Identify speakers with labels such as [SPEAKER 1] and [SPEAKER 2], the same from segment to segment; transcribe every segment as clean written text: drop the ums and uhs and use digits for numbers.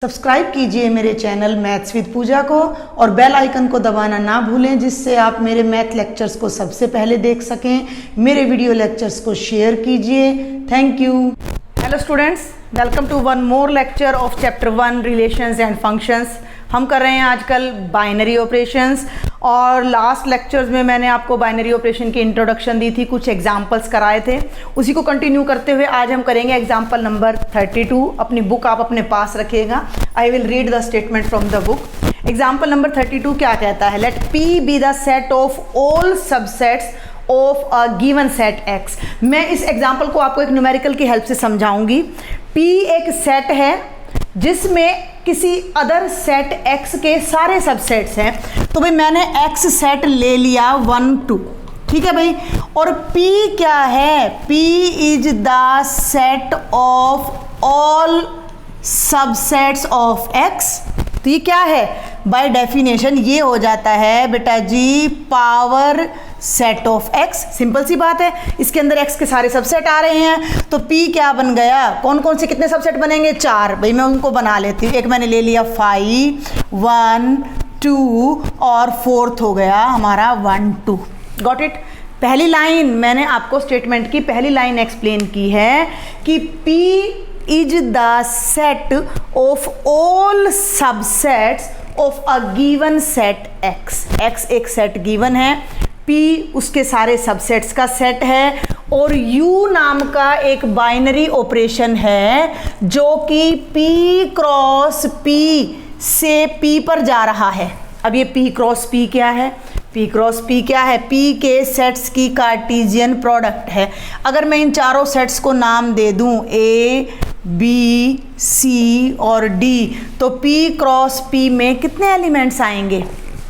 [SPEAKER 1] Subscribe कीजिए मेरे channel maths with पूजा को और बेल आइकन को दबाना ना भूलें, जिससे आप मेरे मैथ लेक्चर्स को सबसे पहले देख सकें। मेरे वीडियो लेक्चर्स को शेयर कीजिए। Thank you. Hello students, welcome to one more lecture of chapter 1 relations and functions. हम कर रहे हैं आजकल बाइनरी ऑपरेशंस और लास्ट लेक्चर्स में मैंने आपको बाइनरी ऑपरेशन की इंट्रोडक्शन दी थी, कुछ एग्जांपल्स कराए थे। उसी को कंटिन्यू करते हुए आज हम करेंगे एग्जांपल नंबर 32। अपनी बुक आप अपने पास रखिएगा। I will read the statement from the book. Example number 32 क्या कहता है? Let P be the set of all subsets of a given set X। मैं इस एग्जाम्पल को आपको एक न्यूमेरिकल की हेल्प से समझाऊंगी। P एक सेट है जिसमें किसी अदर सेट X के सारे सबसेट्स हैं। तो भाई मैंने X सेट ले लिया 1 2, ठीक है भाई। और P क्या है? P is the set of all subsets of X। तो ये क्या है? बाय डेफिनेशन ये हो जाता है बेटा जी power set of X। Simple सी बात है, इसके अंदर X के सारे सबसेट आ रहे हैं तो P क्या बन गया? कौन कौन से कितने सबसेट बनेंगे? 4। भाई मैं उनको बना लेती हूँ। एक मैंने ले लिया 5 1 2 और फोर्थ हो गया हमारा 1 2। Got it? पहली लाइन मैंने आपको स्टेटमेंट की पहली लाइन एक्सप्लेन की है कि P is the set of all subsets of a given set X। X एक सेट गिवन है, P उसके सारे सबसेट्स का सेट है और U नाम का एक बाइनरी ऑपरेशन है जो कि P क्रॉस P से P पर जा रहा है। अब ये P क्रॉस P क्या है? P क्रॉस P क्या है? P के सेट्स की कार्टेशियन प्रोडक्ट है। अगर मैं इन चारों सेट्स को नाम दे दूं A B C और D, तो P क्रॉस P में कितने एलिमेंट्स आएंगे?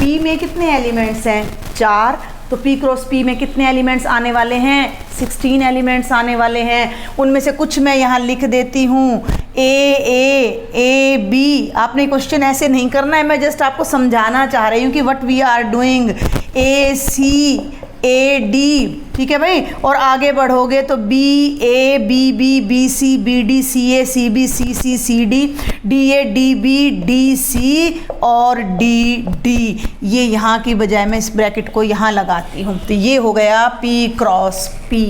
[SPEAKER 1] P में कितने एलिमेंट्स हैं? 4। तो P क्रॉस P में कितने एलिमेंट्स आने वाले हैं? 16 एलिमेंट्स आने वाले हैं। उनमें से कुछ मैं यहाँ लिख देती हूँ A B। आपने क्वेश्चन ऐसे नहीं करना है, मैं जस्ट आपको समझाना चाह रही हूँ कि what we are doing. A C A D, ठीक है भाई। और आगे बढ़ोगे तो B A B B B C B D C A C B C C C D D A D B D C और D D। ये यहाँ की बजाय मैं इस ब्रैकेट को यहाँ लगाती हूँ। तो ये हो गया P क्रॉस P।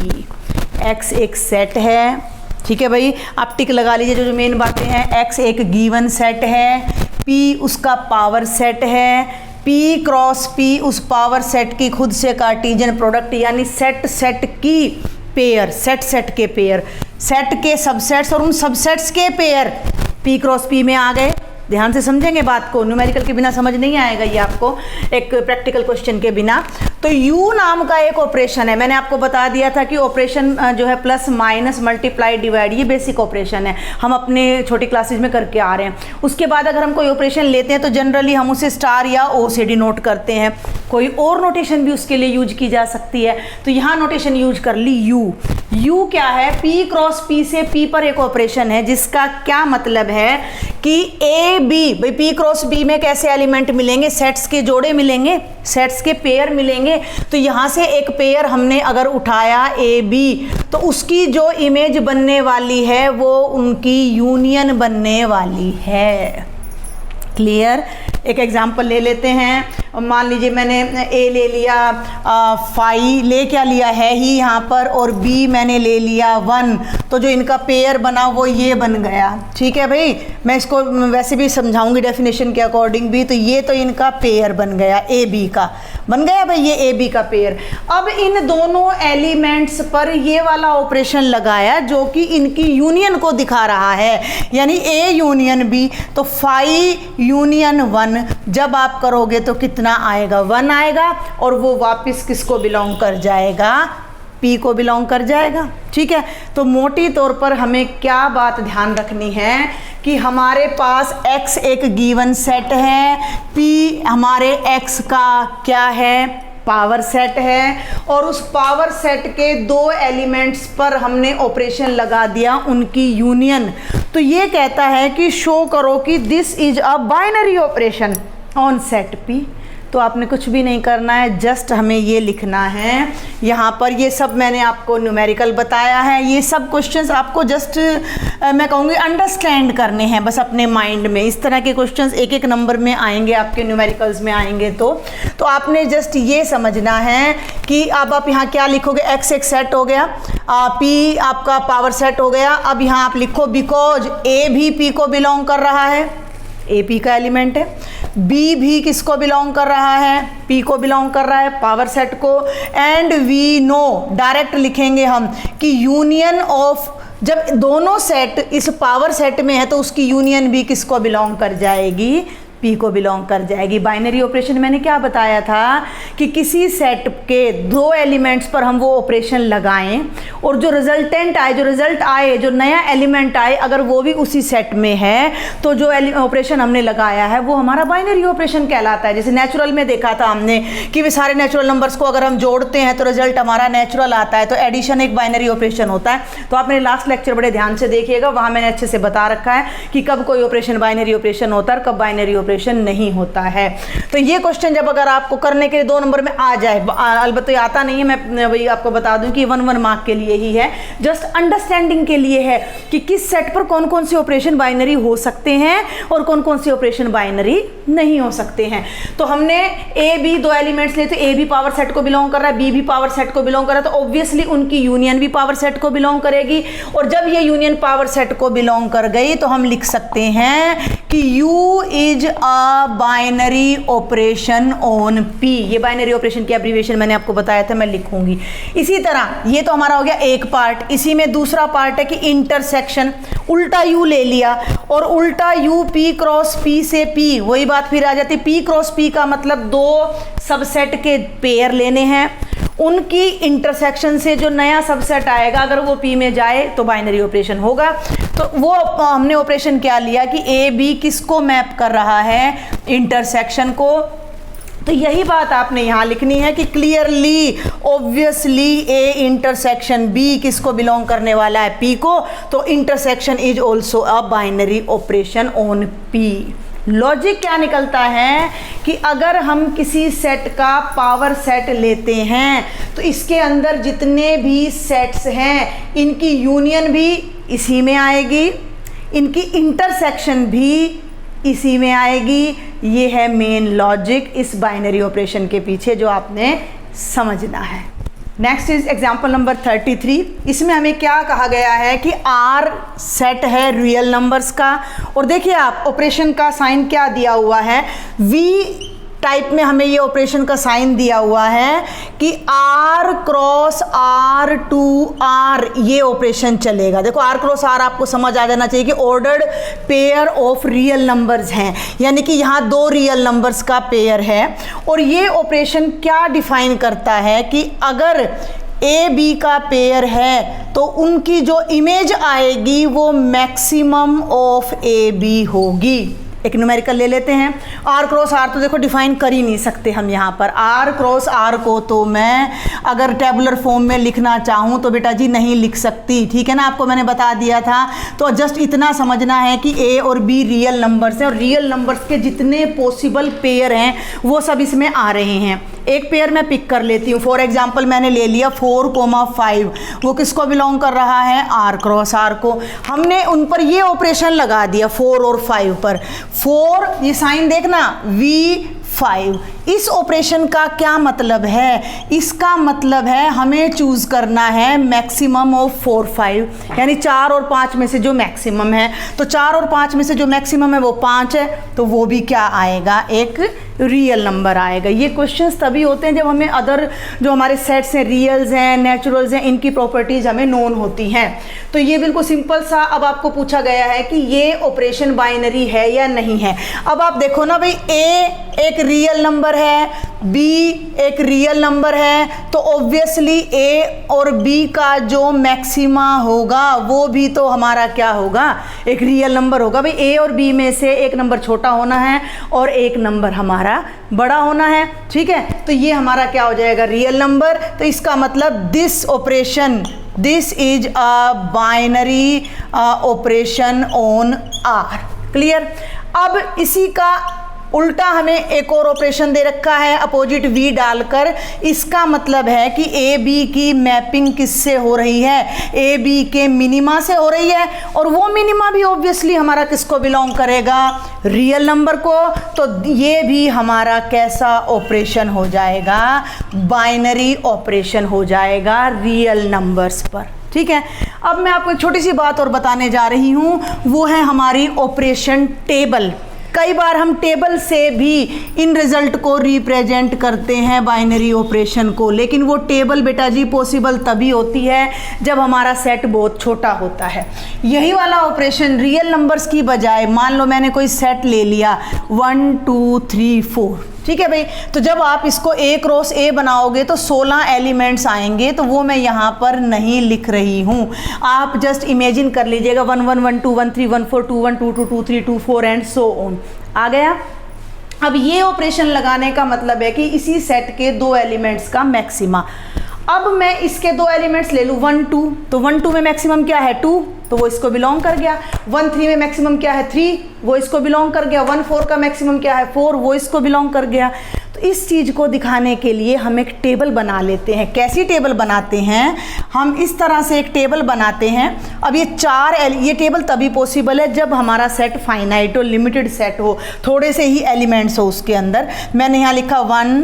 [SPEAKER 1] X एक सेट है, ठीक है भाई। आप टिक लगा लीजिए जो मेन बातें हैं। X एक गिवन सेट है, P उसका पावर सेट है, P क्रॉस P उस पावर सेट की खुद से कार्टेशियन प्रोडक्ट यानी सेट की पेयर, सेट के पेयर, सेट के सबसेट्स और उन सबसेट्स के पेयर P क्रॉस P में आ गए। ध्यान से समझेंगे बात को, न्यूमेरिकल के बिना समझ नहीं आएगा ये आपको, एक प्रैक्टिकल क्वेश्चन के बिना। तो U नाम का एक ऑपरेशन है। मैंने आपको बता दिया था कि ऑपरेशन जो है प्लस माइनस मल्टीप्लाई डिवाइड, ये बेसिक ऑपरेशन है, हम अपने छोटी क्लासेज में करके आ रहे हैं। उसके बाद अगर हम कोई ऑपरेशन लेते हैं तो जनरली हम उसे स्टार या O से डिनोट करते हैं। कोई और नोटेशन भी उसके लिए यूज की जा सकती है, तो यहाँ नोटेशन यूज कर ली U क्या है? P क्रॉस P से P पर एक ऑपरेशन है जिसका क्या मतलब है कि A B, भाई P क्रॉस B में कैसे एलिमेंट मिलेंगे? सेट्स के जोड़े मिलेंगे, सेट्स के पेयर मिलेंगे। तो यहाँ से एक पेयर हमने अगर उठाया A B, तो उसकी जो इमेज बनने वाली है वो उनकी यूनियन बनने वाली है। क्लियर? एक एग्जाम्पल ले लेते हैं। मान लीजिए मैंने A ले लिया 5, ले क्या लिया है ही यहाँ पर, और B मैंने ले लिया 1, तो जो इनका पेयर बना वो ये बन गया। ठीक है भाई, मैं इसको वैसे भी समझाऊंगी डेफिनेशन के अकॉर्डिंग भी। तो ये तो इनका पेयर बन गया, A B का बन गया भाई, ये A B का पेयर। अब इन दोनों एलिमेंट्स पर ये वाला ऑपरेशन लगाया जो कि इनकी यूनियन को दिखा रहा है, यानी A यूनियन B। तो 5 यूनियन 1 जब आप करोगे तो कितना आएगा? 1 आएगा, और वो वापस किसको बिलोंग कर जाएगा? P को बिलोंग कर जाएगा। ठीक है, तो मोटी तौर पर हमें क्या बात ध्यान रखनी है कि हमारे पास X एक गिवन सेट है, P हमारे X का क्या है? पावर सेट है, और उस पावर सेट के 2 एलिमेंट्स पर हमने ऑपरेशन लगा दिया, उनकी यूनियन। तो ये कहता है कि शो करो कि this is a binary operation on set P। तो आपने कुछ भी नहीं करना है, जस्ट हमें ये लिखना है यहाँ पर। ये सब मैंने आपको न्यूमेरिकल बताया है, ये सब क्वेश्चंस आपको जस्ट मैं कहूँगी अंडरस्टैंड करने हैं बस अपने माइंड में। इस तरह के क्वेश्चंस एक एक नंबर में आएंगे, आपके न्यूमेरिकल्स में आएंगे। तो आपने जस्ट ये समझना है कि अब आप यहाँ क्या लिखोगे, x एक सेट हो गया, p आपका पावर सेट हो गया। अब यहाँ आप लिखो बिकॉज a भी p को बिलोंग कर रहा है, a p का एलिमेंट है, b भी किसको बिलोंग कर रहा है, p को बिलोंग कर रहा है पावर सेट को। एंड वी नो, डायरेक्ट लिखेंगे हम कि यूनियन ऑफ, जब दोनों सेट इस पावर सेट में है तो उसकी यूनियन भी किसको बिलोंग कर जाएगी, P को बिलोंग कर जाएगी। बाइनरी ऑपरेशन मैंने क्या बताया था कि किसी सेट के दो एलिमेंट्स पर हम वो ऑपरेशन लगाएं और जो रिजल्टेंट आए, जो रिजल्ट आए, जो नया एलिमेंट आए, अगर वो भी उसी सेट में है तो जो ऑपरेशन हमने लगाया है वो हमारा बाइनरी ऑपरेशन कहलाता है। जैसे नेचुरल में देखा था हमने कि वे सारे नेचुरल नंबर्स को अगर हम जोड़ते हैं तो रिजल्ट हमारा नेचुरल आता है, तो एडिशन एक बाइनरी ऑपरेशन होता है। तो आपने लास्ट लेक्चर बड़े ध्यान से देखिएगा, वहाँ मैंने अच्छे से बता रखा है कि कब कोई ऑपरेशन बाइनरी ऑपरेशन होता है और कब बाइनरी ऑपरेशन नहीं होता है। तो ये क्वेश्चन जब अगर आपको करने के लिए 2 नंबर में आ जाए, अलबत्ता ये आता नहीं है, मैं वही आपको बता दूं कि 1 मार्क के लिए ही है, जस्ट अंडरस्टैंडिंग के लिए है कि किस सेट पर कौन कौन से ऑपरेशन बाइनरी हो सकते हैं और कौन कौन से ऑपरेशन बाइनरी नहीं हो सकते हैं। तो हमने ए बी दो एलिमेंट्स लिए, तो ए भी पावर सेट को बिलोंग कर रहा है, बी भी पावर सेट को बिलोंग कर रहा है, तो ऑब्वियसली उनकी यूनियन भी पावर सेट को बिलोंग करेगी। और जब ये यूनियन पावर सेट को बिलोंग कर गई तो हम लिख सकते हैं कि U is a binary operation on P। ये बाइनरी ऑपरेशन की एब्रीविएशन मैंने आपको बताया था, मैं लिखूंगी। इसी तरह ये तो हमारा हो गया एक पार्ट, इसी में दूसरा पार्ट है कि इंटरसेक्शन, उल्टा U ले लिया और उल्टा U P क्रॉस P से P, वही बात फिर आ जाती है। P क्रॉस P का मतलब दो सबसेट के पेयर लेने हैं, उनकी इंटरसेक्शन से जो नया सबसेट आएगा अगर वो P में जाए तो बाइनरी ऑपरेशन होगा। तो वो हमने ऑपरेशन क्या लिया कि A B किसको मैप कर रहा है, इंटरसेक्शन को। तो यही बात आपने यहाँ लिखनी है कि clearly obviously A intersection B किसको बिलोंग करने वाला है, P को, तो intersection is also a binary operation on P। Logic क्या निकलता है कि अगर हम किसी सेट का पावर सेट लेते हैं तो इसके अंदर जितने भी सेट्स हैं इनकी यूनियन भी इसी में आएगी, इनकी इंटरसेक्शन भी इसी में आएगी। ये है मेन लॉजिक इस बाइनरी ऑपरेशन के पीछे जो आपने समझना है। Next is example number 33। इसमें हमें क्या कहा गया है कि R सेट है रियल नंबर्स का, और देखिए आप ऑपरेशन का साइन क्या दिया हुआ है, V टाइप में हमें ये ऑपरेशन का साइन दिया हुआ है कि R cross R to R ये ऑपरेशन चलेगा। देखो R क्रॉस R आपको समझ आ जाना चाहिए कि ordered pair of real numbers हैं, यानी कि यहाँ दो रियल नंबर्स का पेयर है। और ये ऑपरेशन क्या डिफाइन करता है कि अगर ए बी का पेयर है तो उनकी जो इमेज आएगी वो मैक्सिमम ऑफ ए बी होगी। एक न्यूमेरिकल ले लेते हैं, R क्रॉस R तो देखो डिफाइन कर ही नहीं सकते हम यहाँ पर। R क्रॉस R को तो मैं अगर टेबुलर फॉर्म में लिखना चाहूँ तो बेटा जी नहीं लिख सकती, ठीक है ना, आपको मैंने बता दिया था। तो जस्ट इतना समझना है कि A और B रियल नंबर्स हैं और रियल नंबर्स के जितने पॉसिबल पेयर हैं वो सब इसमें आ रहे हैं। एक पेयर मैं पिक कर लेती हूँ, फॉर एग्जाम्पल मैंने ले लिया 4,5, वो किसको बिलोंग कर रहा है, R क्रॉस R को। हमने उन पर ये ऑपरेशन लगा दिया 4 और 5 पर। 4 ये साइन देखना V5। इस ऑपरेशन का क्या मतलब है, इसका मतलब है हमें चूज करना है मैक्सिमम ऑफ 4 5, यानी 4 और 5 में से जो मैक्सिमम है। तो 4 और 5 में से जो मैक्सिमम है वो 5 है, तो वो भी क्या आएगा, एक रियल नंबर आएगा। ये क्वेश्चंस तभी होते हैं जब हमें अदर जो हमारे सेट्स हैं, रियल्स हैं, नेचुरल्स हैं, इनकी प्रॉपर्टीज हमें नोन होती हैं। तो ये बिल्कुल सिंपल सा अब आपको पूछा गया है कि ये ऑपरेशन बाइनरी है या नहीं है। अब आप देखो ना भाई, A एक रियल नंबर है, B एक रियल नंबर है, तो ऑब्वियसली A और B का जो मैक्सिमा होगा वो भी तो हमारा क्या होगा, एक रियल नंबर होगा। भाई A और B में से एक नंबर छोटा होना है और एक नंबर हमारा बड़ा होना है, ठीक है। तो ये हमारा क्या हो जाएगा, रियल नंबर। तो इसका मतलब this operation, this is a binary operation on R। Clear. अब इसी का उल्टा हमें एक और ऑपरेशन दे रखा है अपोजिट v डालकर। इसका मतलब है कि ए बी की मैपिंग किससे हो रही है, ए बी के मिनिमा से हो रही है, और वो मिनिमा भी ऑब्वियसली हमारा किसको बिलोंग करेगा, रियल नंबर को। तो ये भी हमारा कैसा ऑपरेशन हो जाएगा, बाइनरी ऑपरेशन हो जाएगा रियल नंबर्स पर। ठीक है, अब मैं आपको एक छोटी सी बात और बताने जा रही हूँ, वो है हमारी ऑपरेशन टेबल। कई बार हम टेबल से भी इन रिजल्ट को रिप्रेजेंट करते हैं बाइनरी ऑपरेशन को, लेकिन वो टेबल बेटा जी पॉसिबल तभी होती है जब हमारा सेट बहुत छोटा होता है। यही वाला ऑपरेशन रियल नंबर्स की बजाय, मान लो मैंने कोई सेट ले लिया 1 2 3 4, ठीक है भाई, तो जब आप इसको ए क्रॉस ए बनाओगे तो 16 एलिमेंट्स आएंगे, तो वो मैं यहाँ पर नहीं लिख रही हूँ। आप जस्ट इमेजिन कर लीजिएगा 1 1 1 2 1 3 1 4 2 1 2 2 2 3 2 4 एंड सो ऑन। आ गया। अब ये ऑपरेशन लगाने का मतलब है कि इसी सेट के 2 एलिमेंट्स का मैक्सिमा। अब मैं इसके 2 एलिमेंट्स ले लूँ 1 2, तो 1 2 में मैक्सिमम क्या है 2, तो वो इसको बिलोंग कर गया। 1 3 में मैक्सिमम क्या है 3, वो इसको बिलोंग कर गया। 1 4 का मैक्सिमम क्या है 4, वो इसको बिलोंग कर गया। तो इस चीज़ को दिखाने के लिए हम एक टेबल बना लेते हैं। कैसी टेबल बनाते हैं, हम इस तरह से एक टेबल बनाते हैं। अब ये टेबल तभी पॉसिबल है जब हमारा सेट फाइनाइट हो, लिमिटेड सेट हो, थोड़े से ही एलिमेंट्स हो उसके अंदर। मैंने यहाँ लिखा 1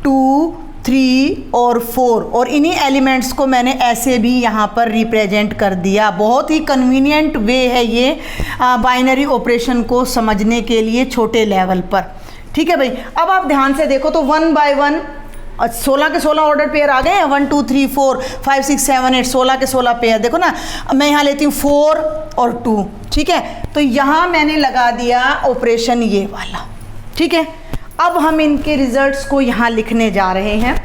[SPEAKER 1] 2 3 और 4, और इन्हीं एलिमेंट्स को मैंने ऐसे भी यहाँ पर रिप्रेजेंट कर दिया। बहुत ही कन्वीनियंट वे है ये बाइनरी ऑपरेशन को समझने के लिए छोटे लेवल पर। ठीक है भाई, अब आप ध्यान से देखो तो 1 बाय 1 16 के 16 ऑर्डर पेयर आ गए हैं। 1 2 3 4 5 6 7 8, 16 के 16 पेयर। देखो ना, मैं यहाँ लेती हूँ 4 और 2, ठीक है, तो यहाँ मैंने लगा दिया ऑपरेशन ये वाला। ठीक है, अब हम इनके रिजल्ट्स को यहाँ लिखने जा रहे हैं।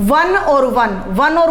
[SPEAKER 1] 1 और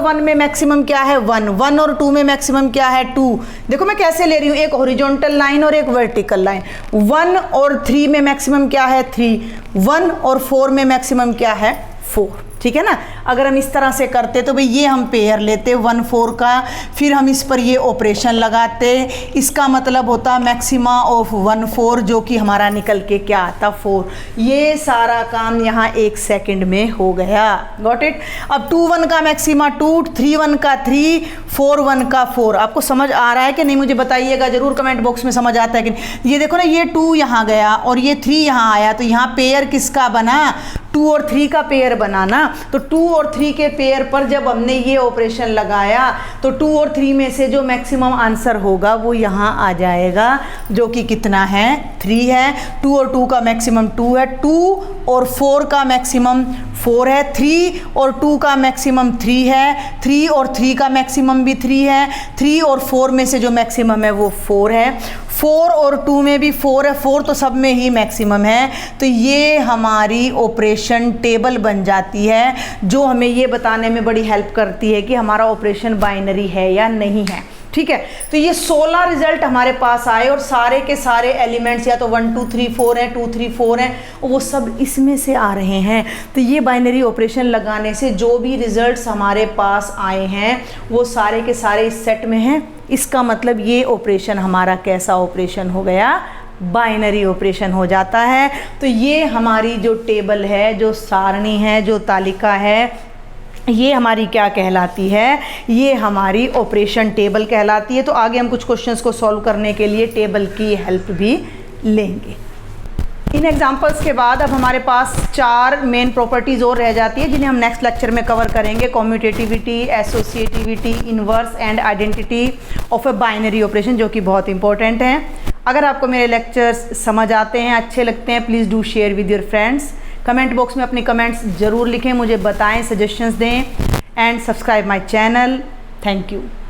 [SPEAKER 1] 1 में मैक्सिमम क्या है 1, 1 और 2 में मैक्सिमम क्या है 2। देखो मैं कैसे ले रही हूँ, एक हॉरिजॉन्टल लाइन और एक वर्टिकल लाइन। 1 और 3 में मैक्सिमम क्या है 3, 1 और 4 में मैक्सिमम क्या है 4। ठीक है ना, अगर हम इस तरह से करते तो भाई ये हम पेयर लेते 1 4 का, फिर हम इस पर ये ऑपरेशन लगाते, इसका मतलब होता मैक्सिमा ऑफ 1 4, जो कि हमारा निकल के क्या आता 4। ये सारा काम यहाँ 1 सेकंड में हो गया। Got it. अब 2 1 का मैक्सिमा 2, 3 1 का 3, 4 1 का 4। आपको समझ आ रहा है कि नहीं, मुझे बताइएगा जरूर कमेंट बॉक्स में समझ आता है कि नहीं। ये देखो ना, ये 2 यहाँ गया और ये 3 यहाँ आया, तो यहाँ पेयर किसका बना, 2 और 3 का पेयर बना ना। तो 2 और 3 के पेयर पर जब हमने ये ऑपरेशन लगाया तो 2 और 3 में से जो मैक्सिमम आंसर होगा वो यहाँ आ जाएगा, जो कि कितना है 3 है। 2 और 2 का मैक्सिमम 2 है, 2 और 4 का मैक्सिमम 4 है, 3 और 2 का मैक्सिमम 3 है, 3 और 3 का मैक्सिमम भी 3 है, 3 और 4 में से जो मैक्सिमम है वो 4 है, 4 और 2 में भी 4 है, 4 तो सब में ही मैक्सिमम है। तो ये हमारी ऑपरेशन टेबल बन जाती है, जो हमें ये बताने में बड़ी हेल्प करती है कि हमारा ऑपरेशन बाइनरी है या नहीं है। ठीक है, तो ये 16 रिजल्ट हमारे पास आए और सारे के सारे एलिमेंट्स या तो 1 2 3 4 हैं, 2 3 4 हैं, वो सब इसमें से आ रहे हैं। तो ये बाइनरी ऑपरेशन लगाने से जो भी रिजल्ट्स हमारे पास आए हैं वो सारे के सारे इस सेट में हैं। इसका मतलब ये ऑपरेशन हमारा कैसा ऑपरेशन हो गया, बाइनरी ऑपरेशन हो जाता है। तो ये हमारी जो टेबल है, जो सारणी है, जो तालिका है, ये हमारी क्या कहलाती है, ये हमारी ऑपरेशन टेबल कहलाती है। तो आगे हम कुछ क्वेश्चंस को सॉल्व करने के लिए टेबल की हेल्प भी लेंगे। इन एग्जांपल्स के बाद अब हमारे पास 4 मेन प्रॉपर्टीज़ और रह जाती है, जिन्हें हम नेक्स्ट लेक्चर में कवर करेंगे। कॉम्यूटेटिविटी, associativity, inverse and identity of a binary operation, जो कि बहुत इंपॉर्टेंट हैं। अगर आपको मेरे लेक्चर्स समझ आते हैं, अच्छे लगते हैं, please do share with your friends. Comment box में अपने कमेंट्स ज़रूर लिखें, मुझे बताएं, सजेशंस दें, and subscribe my channel. Thank you.